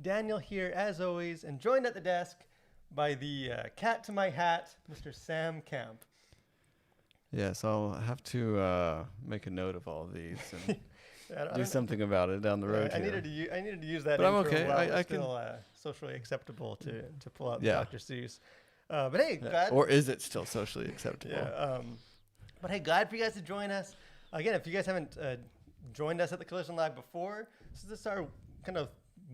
Daniel here, as always, and joined at the desk by the cat to my hat, Mr. Sam Camp. Yes, I'll have to make a note of all of these and do something about it down the road. I needed to use that. But I'm intro okay. while I it's can. still socially acceptable to pull out Yeah. Dr. Seuss. But hey, glad. Or is it still socially acceptable? Yeah. But hey, glad for you guys to join us. Again, if you guys haven't joined us at the Collison Live before, this is our kind of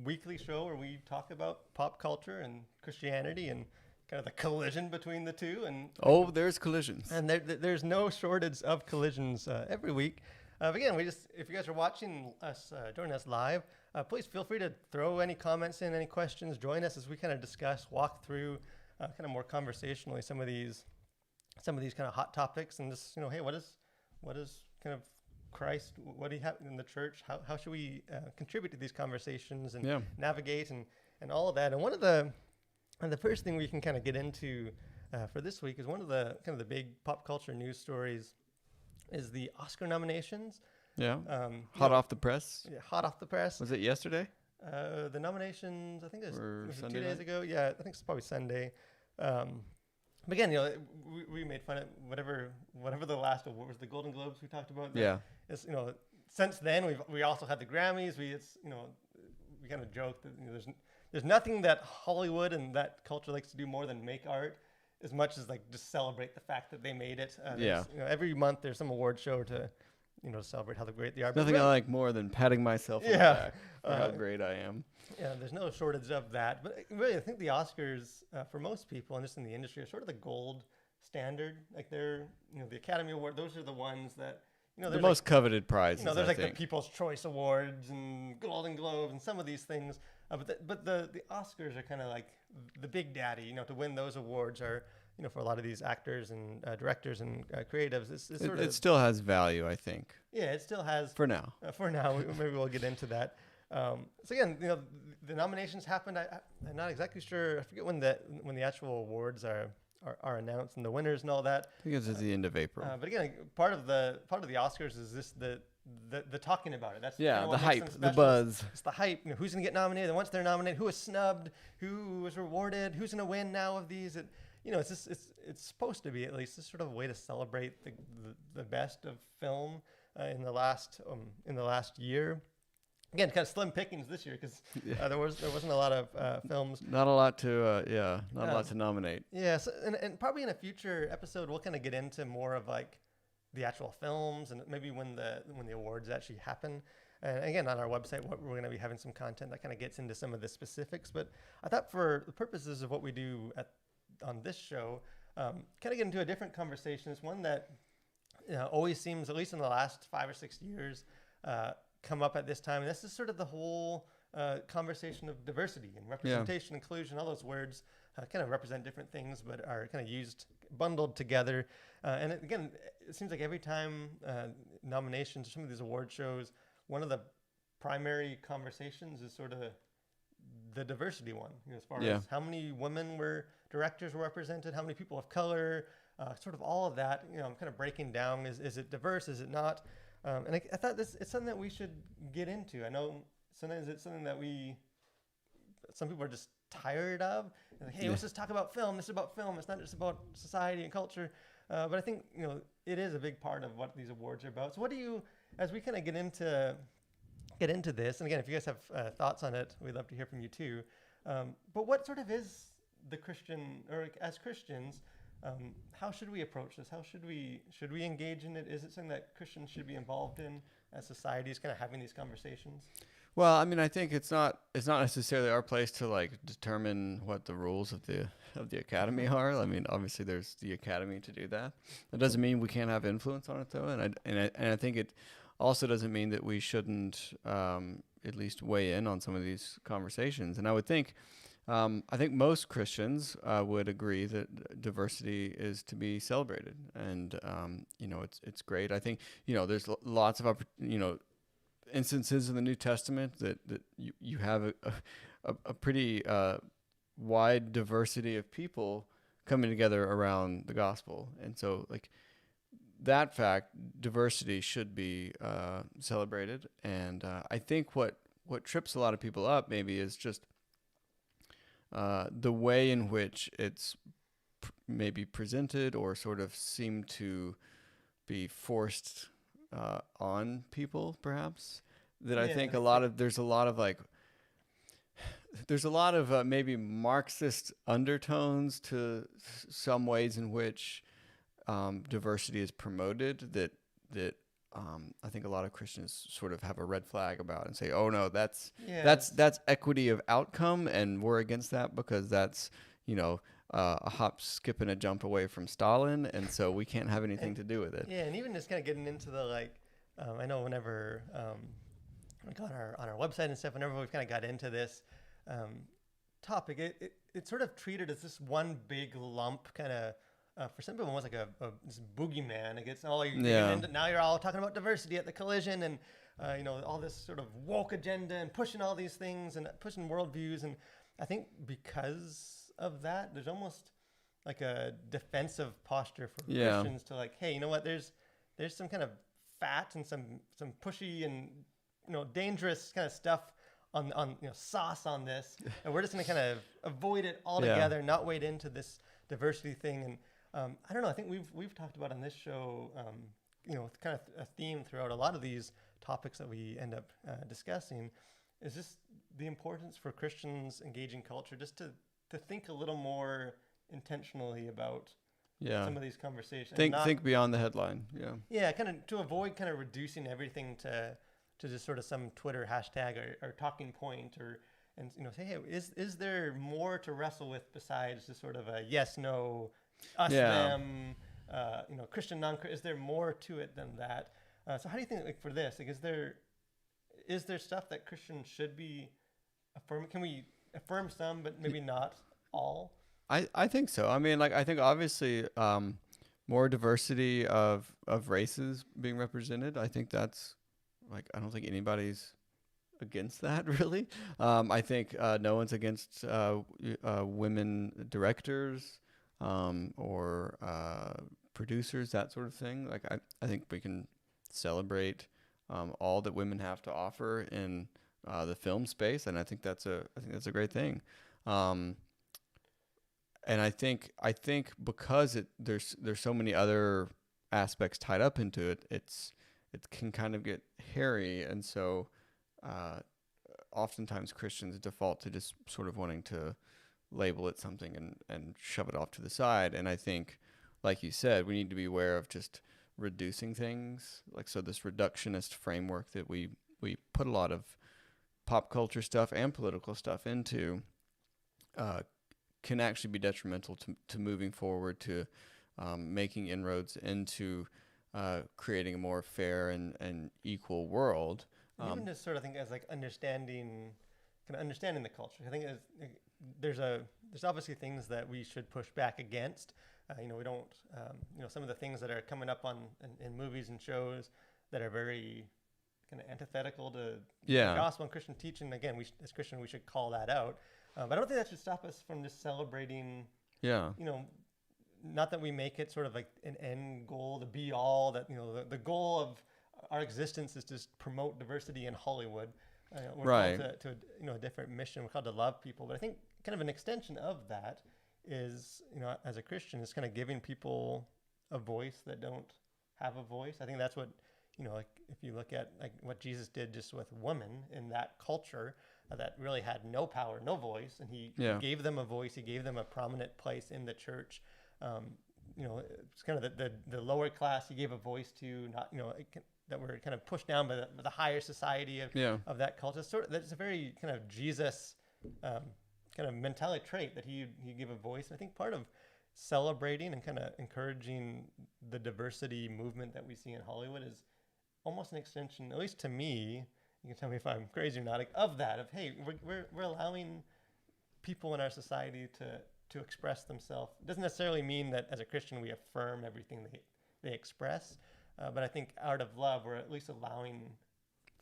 weekly show where we talk about pop culture and Christianity and kind of the collision between the two. And there's collisions. And there's no shortage of collisions every week. But again, if you guys are watching us, joining us live, please feel free to throw any comments in, any questions. Join us as we kind of discuss, walk through, kind of more conversationally some of these kind of hot topics, and just hey, what is kind of Christ? What do you have in the church? How should we contribute to these conversations and navigate and all of that? And one of the first thing we can kind of get into for this week is one of the kind of the big pop culture news stories is the Oscar nominations. Yeah. Hot off the press. Yeah, hot off the press. Was it yesterday? The nominations, I think it was 2 days night? ago. Yeah, I think it's probably Sunday. But again, we made fun of whatever the last award was, the Golden Globes we talked about. Yeah. It's since then we also had the Grammys. We kind of joked that there's nothing that Hollywood and that culture likes to do more than make art, as much as like just celebrate the fact that they made it. Every month there's some award show to celebrate how great they are. Nothing I like more than patting myself on the back for how great I am. Yeah, there's no shortage of that. But really, I think the Oscars, for most people, and just in the industry, are sort of the gold standard. Like they're, the Academy Award, those are the ones that, the most coveted prizes. There's the People's Choice Awards and Golden Globes and some of these things. But the Oscars are kind of like the big daddy, to win those awards are, for a lot of these actors and directors and creatives, it still has value, I think. Yeah, it still has. For now. Maybe we'll get into that. So again, the nominations happened. I'm not exactly sure. I forget when the actual awards are announced and the winners and all that. I think it's at the end of April. But again, part of the Oscars is this the talking about it. That's the hype, the buzz. It's the hype. Who's gonna get nominated? And once they're nominated, who is snubbed? Who was rewarded? Who's gonna win now of these? It's supposed to be at least this sort of a way to celebrate the best of film in the last year. Again, kind of slim pickings this year because there wasn't a lot of films. Not a lot to a lot to nominate. Yeah, so, and probably in a future episode we'll kind of get into more of like the actual films and maybe when the awards actually happen. And again, on our website, we're going to be having some content that kind of gets into some of the specifics. But I thought for the purposes of what we do on this show, kind of get into a different conversation. It's one that always seems, at least in the last 5 or 6 years, come up at this time. And this is sort of the whole conversation of diversity and representation, inclusion, all those words kind of represent different things, but are kind of bundled together. And again, it seems like every time nominations or some of these award shows, one of the primary conversations is sort of the diversity one, as far as how many women directors were represented, how many people of color, sort of all of that, kind of breaking down, is it diverse, is it not? And I thought it's something that we should get into. I know sometimes it's something that some people are just tired of. They're like, hey, let's just talk about film. This is about film. It's not just about society and culture. But I think, it is a big part of what these awards are about. So what do you, as we kind of get into this, and again, if you guys have thoughts on it, we'd love to hear from you too. But what sort of is the Christian, or as Christians, how should we approach this? How should we engage in it? Is it something that Christians should be involved in as societies, kind of having these conversations? Well, I mean, I think it's not necessarily our place to like determine what the rules of the Academy are. I mean, obviously there's the Academy to do that. That doesn't mean we can't have influence on it though, and I think it also doesn't mean that we shouldn't at least weigh in on some of these conversations. And I would think. I think most Christians would agree that diversity is to be celebrated, and it's great. I think there's lots of instances in the New Testament that you have a pretty wide diversity of people coming together around the gospel, and so like that fact, diversity should be celebrated. And I think what trips a lot of people up maybe is just the way in which it's maybe presented or sort of seem to be forced on people, perhaps. That I think there's a lot of like maybe Marxist undertones to some ways in which diversity is promoted that I think a lot of Christians sort of have a red flag about and say, oh no, that's equity of outcome, and we're against that because that's, you know, a hop, skip, and a jump away from Stalin, and so we can't have anything to do with it. Yeah, and even just kind of getting into the like, I know whenever like on our website and stuff, whenever we've kind of got into this topic, it's sort of treated as this one big lump kind of. For some people, almost like this boogeyman. It gets now you're all talking about diversity at the Collision, and you know, all this sort of woke agenda and pushing all these things and pushing worldviews. And I think because of that, there's almost like a defensive posture for Christians to like, hey, you know what? There's some kind of fat and some pushy and, you know, dangerous kind of stuff on you know, sauce on this, and we're just gonna kind of avoid it altogether, not wade into this diversity thing. And I don't know. I think we've talked about on this show, you know, kind of a theme throughout a lot of these topics that we end up discussing, is just the importance for Christians engaging culture, just to think a little more intentionally about some of these conversations. Think beyond the headline. Yeah, kind of to avoid kind of reducing everything to just sort of some Twitter hashtag or talking point, and you know, say, hey, is there more to wrestle with besides just sort of a yes, no, us, them, you know, Christian, non-Christian? Is there more to it than that? So how do you think, like, for this, like, is there stuff that Christians should be affirming? Can we affirm some, but maybe not all? I think so. I mean, like, I think obviously more diversity of races being represented. I think that's, like, I don't think anybody's against that, really. I think no one's against women directors or producers, that sort of thing. Like, I think we can celebrate all that women have to offer in the film space, and I think that's a great thing. And I think because there's so many other aspects tied up into it, it can kind of get hairy, and so oftentimes Christians default to just sort of wanting to label it something and shove it off to the side. And I think, like you said, we need to be aware of just reducing things. Like, so this reductionist framework that we put a lot of pop culture stuff and political stuff into can actually be detrimental to moving forward, to making inroads into creating a more fair and equal world. Even just sort of think as like understanding the culture. I think there's obviously things that we should push back against. You know, we don't, you know, some of the things that are coming up in movies and shows that are very kind of antithetical to the gospel and Christian teaching. Again, as Christians, we should call that out. But I don't think that should stop us from just celebrating, you know, not that we make it sort of like an end goal, the be all, that, you know, the goal of our existence is to promote diversity in Hollywood. We're called to you know, a different mission. We're called to love people. But I think kind of an extension of that is, you know, as a Christian, is kind of giving people a voice that don't have a voice. I think that's what, you know, like if you look at like what Jesus did just with women in that culture that really had no power, no voice, and he gave them a voice. He gave them a prominent place in the church. You know, it's kind of the lower class he gave a voice to, not, you know, that were kind of pushed down by the higher society of that culture. That's a very kind of Jesus kind of mentality trait, that he gave a voice. And I think part of celebrating and kind of encouraging the diversity movement that we see in Hollywood is almost an extension, at least to me, you can tell me if I'm crazy or not, like, of that, of, hey, we're allowing people in our society to express themselves. It doesn't necessarily mean that as a Christian we affirm everything they express, but I think out of love we're at least allowing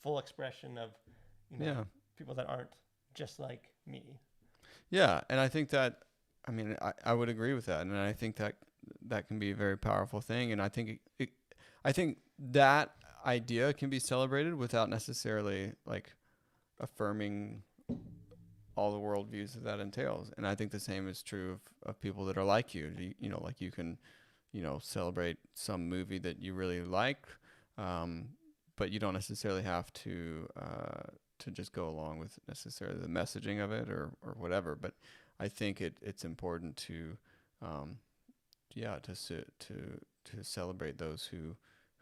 full expression of, you know, people that aren't just like me. Yeah, and I think that, I mean, I would agree with that, and I think that can be a very powerful thing, and I think I think that idea can be celebrated without necessarily like affirming all the worldviews that entails. And I think the same is true of people that are like you. Like you can, celebrate some movie that you really like, but you don't necessarily have to just go along with necessarily the messaging of it or whatever. But I think it's important to, to celebrate those who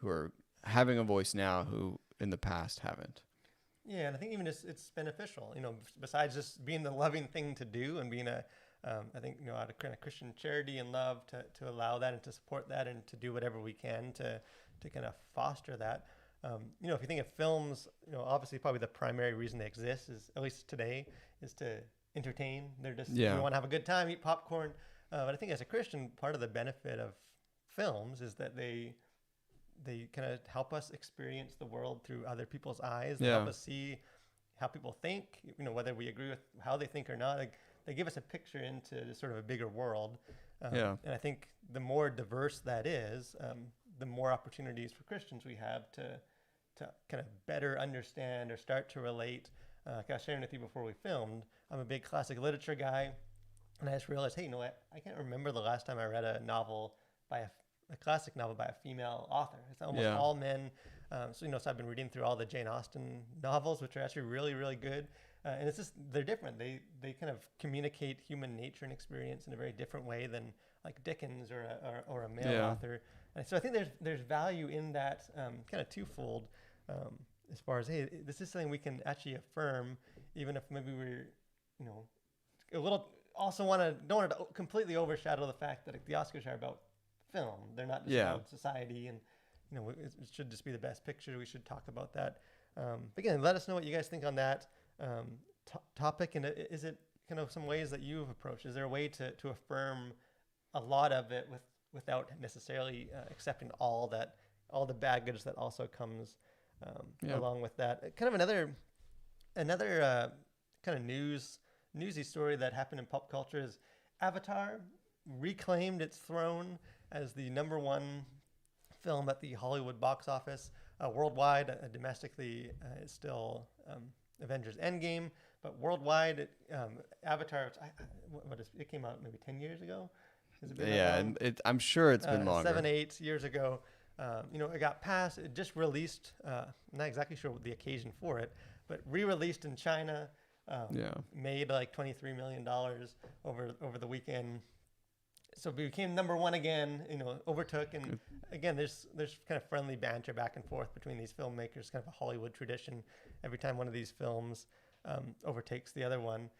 are having a voice now who in the past haven't. Yeah, and I think even it's beneficial, besides just being the loving thing to do and being I think, out of kind of Christian charity and love to allow that and to support that and to do whatever we can to kind of foster that. If you think of films, obviously probably the primary reason they exist is, at least today, is to entertain. They're just, you want to have a good time, eat popcorn. But I think as a Christian, part of the benefit of films is that they kind of help us experience the world through other people's eyes. They help us see how people think, whether we agree with how they think or not. Like, they give us a picture into sort of a bigger world. And I think the more diverse that is, the more opportunities for Christians we have to kind of better understand or start to relate. Like I was sharing with you before we filmed, I'm a big classic literature guy. And I just realized, hey, I can't remember the last time I read a novel by a classic novel by a female author. It's almost all men. So I've been reading through all the Jane Austen novels, which are actually really, really good. And it's just, they're different. They kind of communicate human nature and experience in a very different way than like Dickens or a male author. And so I think there's value in that kind of twofold, as far as, hey, this is something we can actually affirm, even if maybe we're, a little, also don't want to completely overshadow the fact that the Oscars are about film. They're not just about society, and it should just be the best picture. We should talk about that. But again, let us know what you guys think on that topic, and is it kind of some ways that you've approached? Is there a way to affirm a lot of it without necessarily accepting all the baggage that also comes along with that? Kind of another kind of newsy story that happened in pop culture is Avatar reclaimed its throne as the number one film at the Hollywood box office. Worldwide, domestically, it's still Avengers Endgame, but worldwide, Avatar, it came out maybe 10 years ago? Has it been and I'm sure it's been longer. 7-8 years ago. It got passed. It just released, not exactly sure what the occasion for it, but re-released in China. Made like $23 million over the weekend. So we became number one again, overtook. And again, there's kind of friendly banter back and forth between these filmmakers, kind of a Hollywood tradition. Every time one of these films overtakes the other one.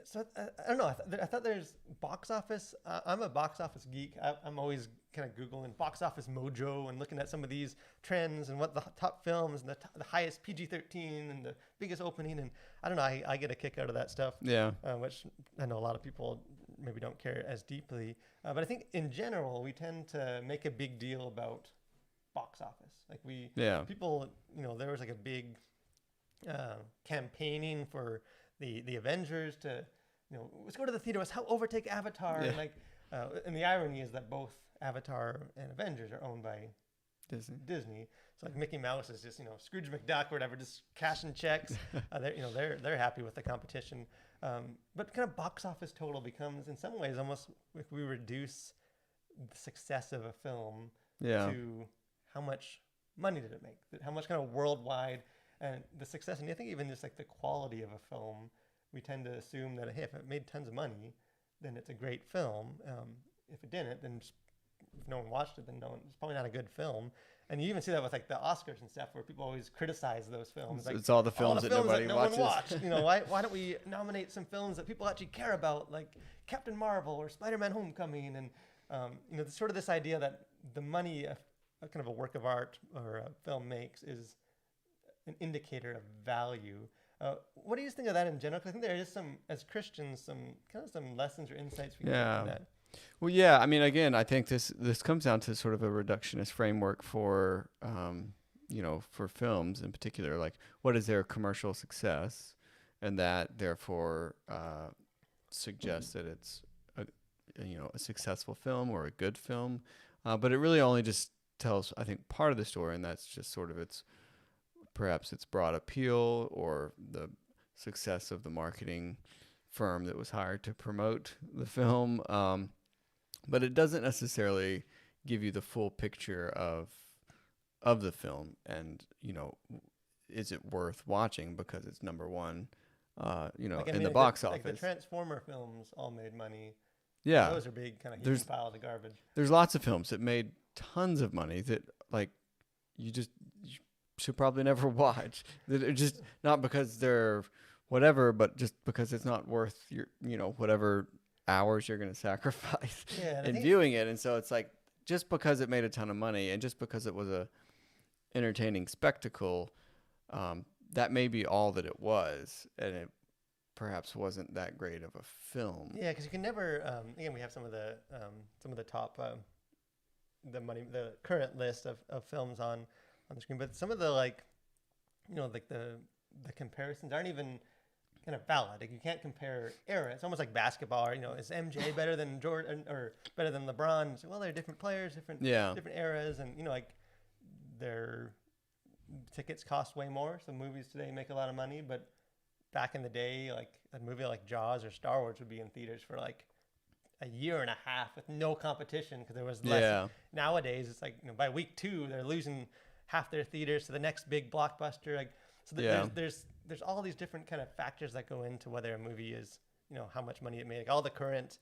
So I don't know. I thought there's box office. I'm a box office geek. I'm always kind of Googling box office mojo and looking at some of these trends and what the top films and the highest PG-13 and the biggest opening. And I don't know. I get a kick out of that stuff. Yeah. Which I know a lot of people maybe don't care as deeply. But I think in general, we tend to make a big deal about box office. Like people, there was like a big campaigning for the Avengers to, let's go to the theater, let's help overtake Avatar. Yeah. And the irony is that both Avatar and Avengers are owned by Disney. So like Mickey Mouse is just, Scrooge McDuck or whatever, just cashing checks. They're happy with the competition. But kind of box office total becomes, in some ways, almost if we reduce the success of a film to how much money did it make, how much kind of worldwide and the success. And I think even just like the quality of a film, we tend to assume that, hey, if it made tons of money, then it's a great film. If it didn't, then if no one watched it, then it's probably not a good film. And you even see that with like the Oscars and stuff, where people always criticize those films. Like, it's all the films that nobody watches. One watched. Why don't we nominate some films that people actually care about, like Captain Marvel or Spider-Man: Homecoming? And sort of this idea that the money a kind of a work of art or a film makes is an indicator of value. What do you think of that in general? Because I think there is as Christians, some lessons or insights we can get from that. Well, yeah. I mean, again, I think this comes down to sort of a reductionist framework for, for films in particular. Like, what is their commercial success, and that therefore suggests that it's a successful film or a good film. But it really only just tells, I think, part of the story, and that's just sort of perhaps its broad appeal or the success of the marketing firm that was hired to promote the film. But it doesn't necessarily give you the full picture of the film, and is it worth watching because it's number one, in the box office. Like the Transformer films all made money. Yeah, those are big kind of huge piles of garbage. There's lots of films that made tons of money that like you should probably never watch. That are just not because they're whatever, but just because it's not worth your whatever hours you're going to sacrifice in viewing it. And so it's like, just because it made a ton of money and just because it was a entertaining spectacle, that may be all that it was, and it perhaps wasn't that great of a film. Yeah, because you can never. Again, we have some of the top, the current list of films on the screen, but some of the like the comparisons aren't even kind of valid. Like, you can't compare era. It's almost like basketball. Or, is MJ better than Jordan or better than LeBron? So, well, they're different players, different eras, and like their tickets cost way more. So movies today make a lot of money, but back in the day, like a movie like Jaws or Star Wars would be in theaters for like a year and a half with no competition because there was less. Yeah. Nowadays, it's like by week 2 they're losing half their theaters to the next big blockbuster. Like, so there's all these different kind of factors that go into whether a movie is how much money it made. Like all the current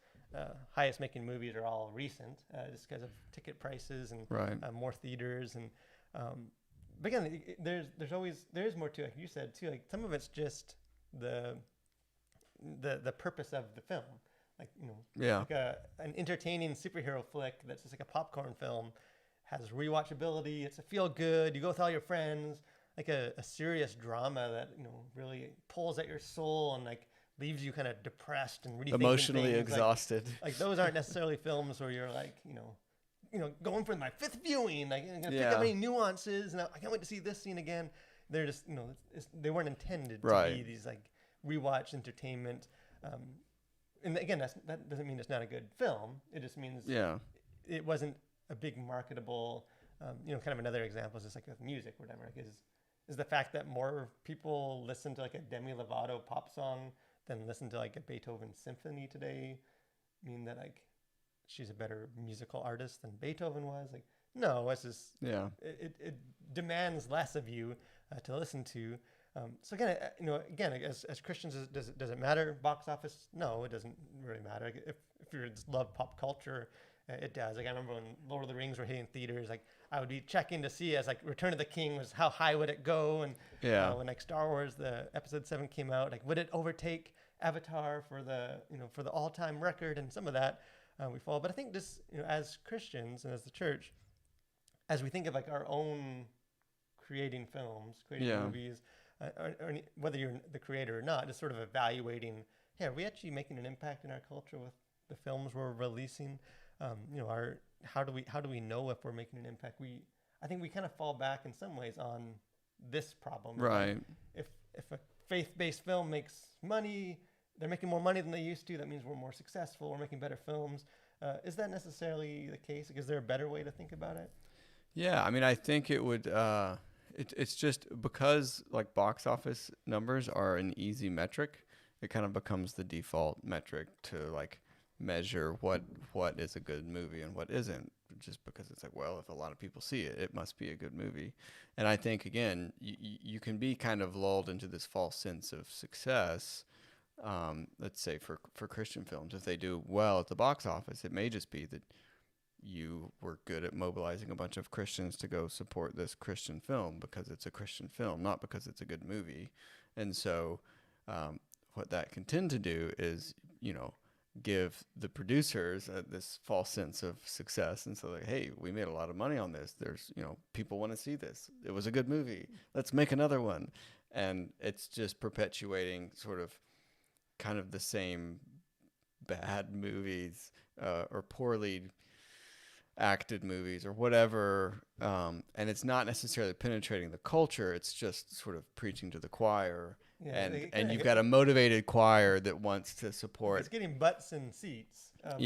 highest making movies are all recent, just because of ticket prices and more theaters and. But again, there's more to it. Like you said too. Like some of it's just the purpose of the film. Like like an entertaining superhero flick that's just like a popcorn film has rewatchability. It's a feel good. You go with all your friends. Like a serious drama that really pulls at your soul and like leaves you kind of depressed and rethinking emotionally things. exhausted. Like those aren't necessarily films where you're like going for my 5th viewing, like I'm gonna pick up any nuances, and I can't wait to see this scene again. They're just they weren't intended to be these like rewatch entertainment. And again, that doesn't mean it's not a good film. It just means it wasn't a big marketable. Kind of another example is just like with music, or whatever. Like is the fact that more people listen to like a Demi Lovato pop song than listen to like a Beethoven symphony today mean that like she's a better musical artist than Beethoven was? Like, no, it's just it demands less of you to listen to. So again, as Christians, does it matter? Box office? No, it doesn't really matter. Like if you just love pop culture, it does. Like I remember when Lord of the Rings were hitting theaters, like I would be checking to see as like Return of the King was, how high would it go, and when like Star Wars, the Episode 7 came out, like would it overtake Avatar for the all-time record? And some of that we follow. But I think this, as Christians and as the church, as we think of like our own creating films, creating movies, or whether you're the creator or not, just sort of evaluating, are we actually making an impact in our culture with the films we're releasing? How do we know if we're making an impact? I think we kind of fall back in some ways on this problem. Right. Like if a faith-based film makes money, they're making more money than they used to. That means we're more successful. We're making better films. Is that necessarily the case? Is there a better way to think about it? Yeah, I mean, I think it would. It's just because like box office numbers are an easy metric. It kind of becomes the default metric to like measure what is a good movie and what isn't. Just because it's like, well, if a lot of people see it, it must be a good movie. And I think again, you can be kind of lulled into this false sense of success. Let's say for Christian films, if they do well at the box office, it may just be that you were good at mobilizing a bunch of Christians to go support this Christian film because it's a Christian film, not because it's a good movie. And so what that can tend to do is, give the producers this false sense of success. And so like, hey, we made a lot of money on this. There's, people want to see this. It was a good movie. Let's make another one. And it's just perpetuating sort of kind of the same bad movies or poorly acted movies or whatever, and it's not necessarily penetrating the culture. It's just sort of preaching to the choir, and you've got a motivated choir that wants to support. It's getting butts in seats. But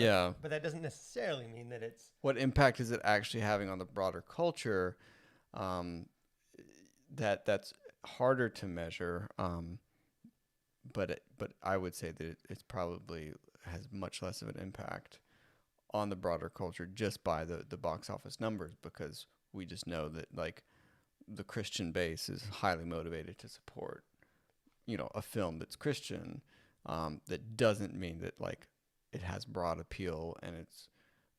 that doesn't necessarily mean that it's. What impact is it actually having on the broader culture? That's harder to measure. but I would say that it's probably has much less of an impact on the broader culture just by the box office numbers, because we just know that like the Christian base is highly motivated to support, a film that's Christian. That doesn't mean that like it has broad appeal and it's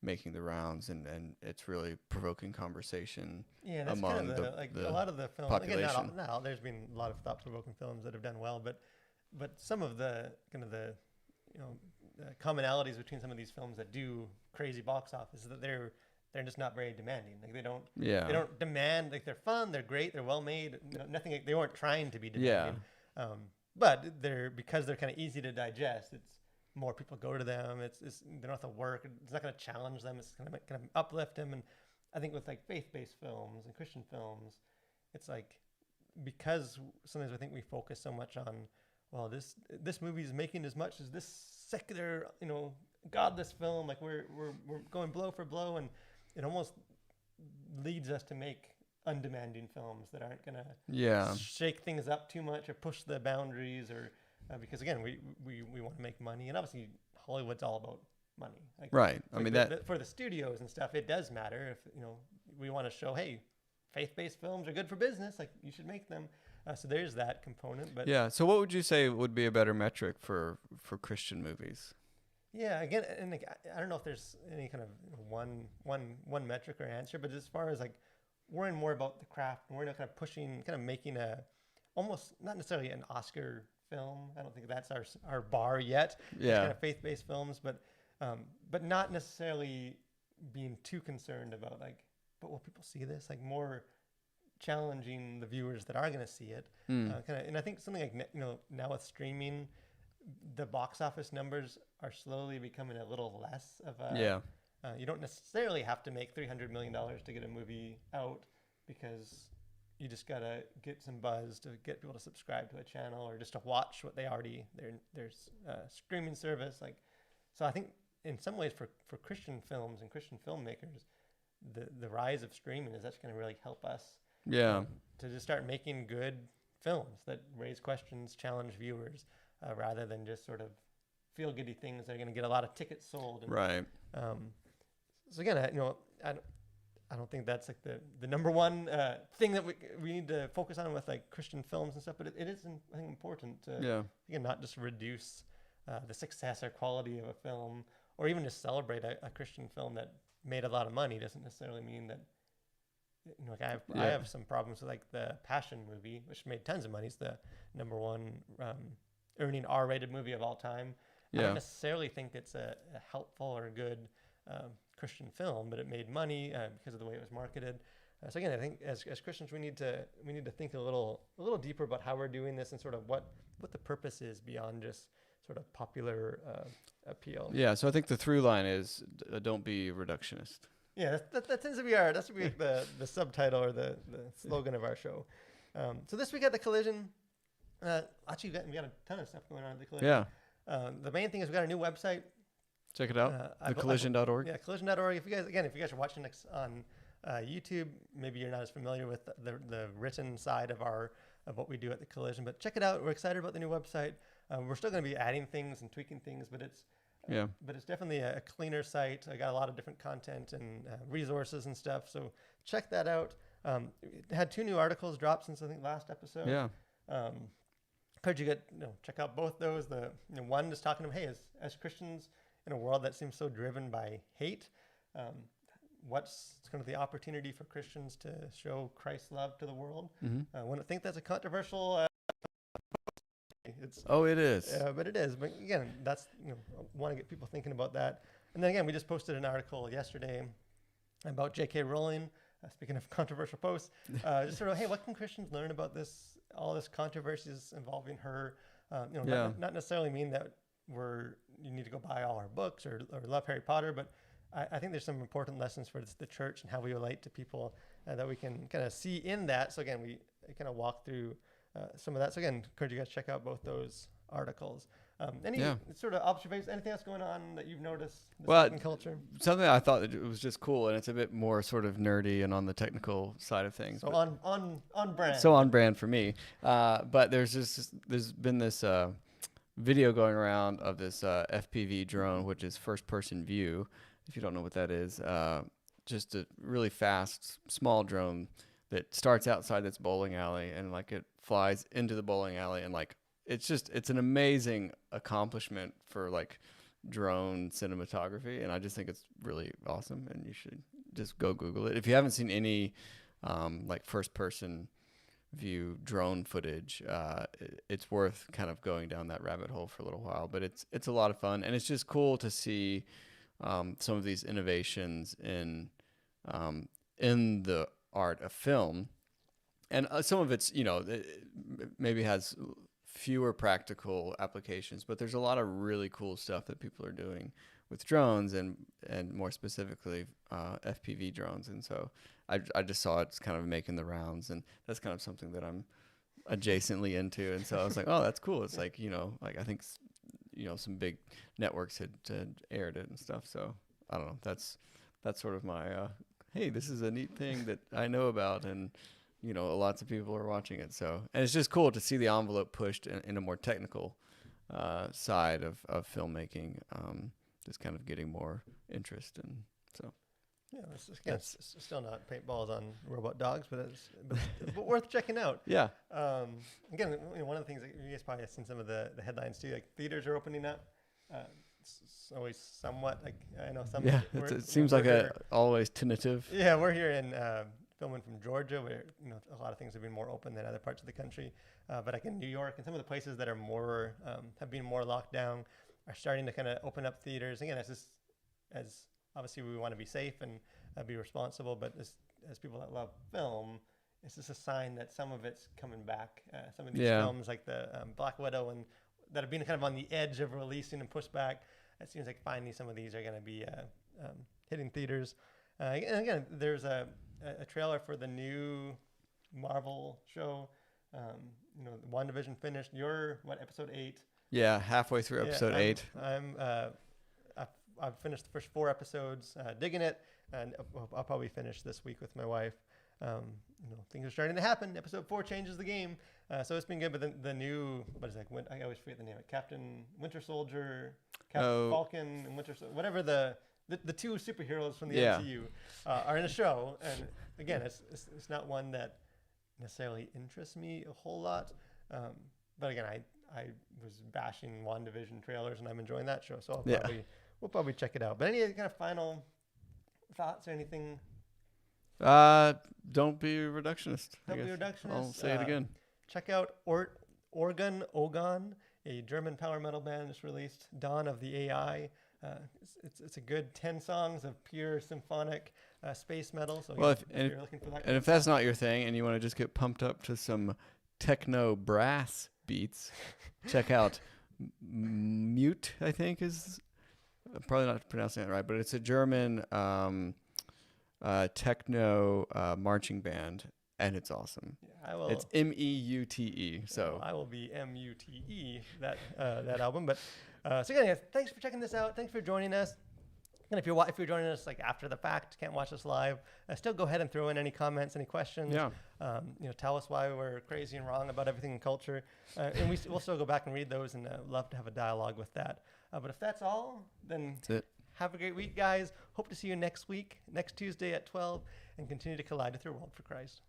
making the rounds and it's really provoking conversation Yeah, that's among kind of the a lot of the films. population. Again, not all. There's been a lot of thought-provoking films that have done well, but some of the kind of the commonalities between some of these films that do crazy box office is that they're just not very demanding. Like they don't demand, like they're fun, they're great, they're well made. Nothing. They weren't trying to be demanding. But because they're kind of easy to digest. It's more people go to them. It's they don't have to work. It's not going to challenge them. It's going to uplift them. And I think with like faith-based films and Christian films, it's like because sometimes I think we focus so much on, well, this movie is making as much as this secular, godless film. Like we're going blow for blow, and it almost leads us to make undemanding films that aren't going to shake things up too much or push the boundaries, or because again we want to make money, and obviously Hollywood's all about money. Like, right. I mean that for the studios and stuff, it does matter if we want to show, hey, faith-based films are good for business. Like you should make them. So there's that component. But yeah. So what would you say would be a better metric for Christian movies? Yeah, again, and like, I don't know if there's any kind of one metric or answer, but as far as like worrying more about the craft, and we're not kind of pushing, kind of making a almost not necessarily an Oscar film. I don't think that's our bar yet. Yeah, it's kind of faith-based films, but not necessarily being too concerned about like, but will people see this? Like more challenging the viewers that are going to see it. And I think something like now with streaming, the box office numbers are slowly becoming a little less of a you don't necessarily have to make $300 million to get a movie out, because you just gotta get some buzz to get people to subscribe to a channel or just to watch what there's streaming service. Like, so I think in some ways for Christian films and Christian filmmakers, the rise of streaming is actually going to really help us to just start making good films that raise questions, challenge viewers, rather than just sort of feel-goody things that are going to get a lot of tickets sold. And, right. So again, I don't think that's like the number one thing that we need to focus on with like Christian films and stuff. But it is, I think, important to again, not just reduce the success or quality of a film, or even just celebrate a Christian film that made a lot of money. Doesn't necessarily mean that. Like I have some problems with like the Passion movie, which made tons of money. It's the number one earning R-rated movie of all time. I don't necessarily think it's a helpful or a good Christian film, but it made money because of the way it was marketed. So again, I think as Christians, we need to think a little deeper about how we're doing this and sort of what the purpose is beyond just sort of popular appeal. Yeah. So I think the through line is don't be reductionist. Yeah, that tends to be the subtitle or the slogan of our show. So this week at the Collision, actually we got a ton of stuff going on at the Collision. Yeah. The main thing is we got a new website. Check it out. thecollision.org. Yeah, collision.org. If you guys are watching this on YouTube, maybe you're not as familiar with the written side of what we do at the Collision, but check it out. We're excited about the new website. We're still going to be adding things and tweaking things, but it's definitely a cleaner site. I got a lot of different content and resources and stuff. So check that out. It had 2 new articles dropped since I think last episode. Yeah. Encourage you to check out both those. The one is talking about, hey, as Christians in a world that seems so driven by hate, what's kind of the opportunity for Christians to show Christ's love to the world? I wouldn't think that's a controversial. It is. But it is. But again, that's I want to get people thinking about that. And then again, we just posted an article yesterday about J.K. Rowling. Speaking of controversial posts, just sort of, hey, what can Christians learn about all this controversies involving her? Not necessarily mean that you need to go buy all our books or love Harry Potter, but I think there's some important lessons for the church and how we relate to people that we can kind of see in that. So again, we kind of walk through some of that. So again, encourage you guys to check out both those articles. Any sort of observations, anything else going on that you've noticed in culture? Something I thought that it was just cool, and it's a bit more sort of nerdy and on the technical side of things. So on brand. So on brand for me. But there's been this video going around of this FPV drone, which is first person view. If you don't know what that is, just a really fast, small drone that starts outside this bowling alley and like it flies into the bowling alley, and like it's an amazing accomplishment for like drone cinematography, and I just think it's really awesome, and you should just go Google it if you haven't seen any like first person view drone footage. It's worth kind of going down that rabbit hole for a little while, but it's a lot of fun, and it's just cool to see some of these innovations in the art of film, and some of it's it maybe has fewer practical applications, but there's a lot of really cool stuff that people are doing with drones, and more specifically FPV drones. And so I just saw it's kind of making the rounds, and that's kind of something that I'm adjacently into. And so I was like, oh, that's cool. It's like, like I think some big networks had aired it and stuff. So I don't know. That's sort of my hey, this is a neat thing that I know about, and lots of people are watching it. So, and it's just cool to see the envelope pushed in a more technical side of filmmaking, just kind of getting more interest. And so, yeah, it's still not paintballs on robot dogs, but but worth checking out. Yeah. Again, one of the things that you guys probably have seen some of the headlines too, like theaters are opening up. It's always somewhat like, I know some. Yeah, it seems like always tentative. Yeah, we're here in filming from Georgia, where a lot of things have been more open than other parts of the country. But like in New York and some of the places that are more have been more locked down are starting to kind of open up theaters. Again, as obviously we want to be safe and be responsible, but as people that love film, it's just a sign that some of it's coming back. Some of these films like the Black Widow and that have been kind of on the edge of releasing and pushed back, it seems like finally some of these are going to be hitting theaters. And again, there's a trailer for the new Marvel show. WandaVision finished. You're episode 8? Yeah, halfway through episode 8. I've finished the first 4 episodes, digging it, and I'll probably finish this week with my wife. Things are starting to happen. Episode 4 changes the game, so it's been good. But the new, I always forget the name. Captain Winter Soldier, Captain Falcon, and Winter Soldier, whatever the 2 superheroes from the MCU are in a show. And again, it's not one that necessarily interests me a whole lot. But again, I was bashing WandaVision trailers, and I'm enjoying that show. So we'll probably check it out. But any kind of final thoughts or anything? Don't be a reductionist. Don't be a reductionist. I'll say it again. Check out Ogon, a German power metal band just released Dawn of the AI. It's a good 10 songs of pure symphonic space metal. So if you're looking for that, and if that's not your thing, and you want to just get pumped up to some techno brass beats, check out Mute. I think is probably not pronouncing that right, but it's a German techno marching band, and it's awesome. Yeah, it's MEUTE. So I will be MUTE that album. But so again, thanks for checking this out. Thanks for joining us. And if you're joining us like after the fact, can't watch us live, still go ahead and throw in any comments, any questions. Yeah. Tell us why we're crazy and wrong about everything in culture, and we'll still go back and read those, and love to have a dialogue with that. But if that's all, then that's it. Have a great week, guys. Hope to see you next week, next Tuesday at 12, and continue to collide with your world for Christ.